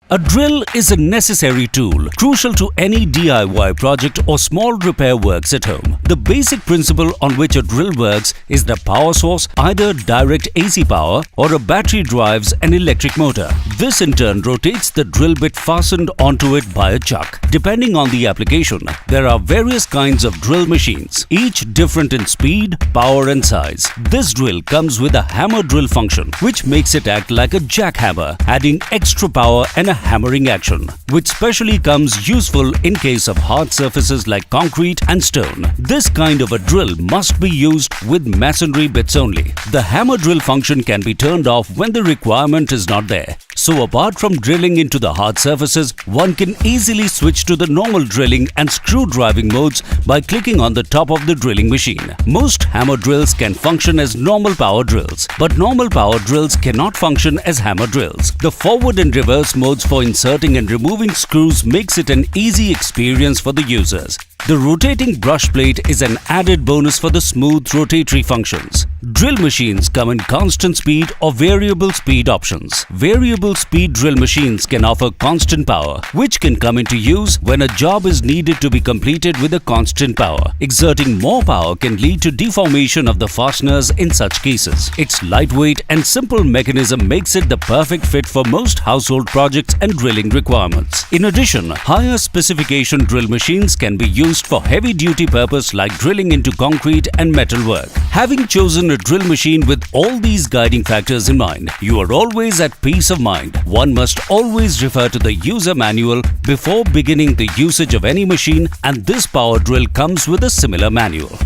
A drill is a necessary tool, crucial to any DIY project or small repair works at home. The basic principle on which a drill works is the power source, either direct AC power or a battery drives an electric motor. This in turn rotates the drill bit fastened onto it by a chuck. Depending on the application, there are various kinds of drill machines, each different in speed, power and size. This drill comes with a hammer drill function, which makes it act like a jackhammer, adding extra power and a hammering action, which specially comes useful in case of hard surfaces like concrete and stone. This kind of a drill must be used with masonry bits only. The hammer drill function can be turned off when the requirement is not there. So apart from drilling into the hard surfaces, one can easily switch to the normal drilling and screw driving modes by clicking on the top of the drilling machine. Most hammer drills can function as normal power drills, but normal power drills cannot function as hammer drills. The forward and reverse modes for inserting and removing screws makes it an easy experience for the users. The rotating brush plate is an added bonus for the smooth rotatory functions. Drill machines come in constant speed or variable speed options. Variable speed drill machines can offer constant power, which can come into use when a job is needed to be completed with a constant power. Exerting more power can lead to deformation of the fasteners in such cases. Its lightweight and simple mechanism makes it the perfect fit for most household projects and drilling requirements. In addition, higher specification drill machines can be used for heavy-duty purpose like drilling into concrete and metal work. Having chosen a drill machine with all these guiding factors in mind, you are always at peace of mind. One must always refer to the user manual before beginning the usage of any machine, and this power drill comes with a similar manual.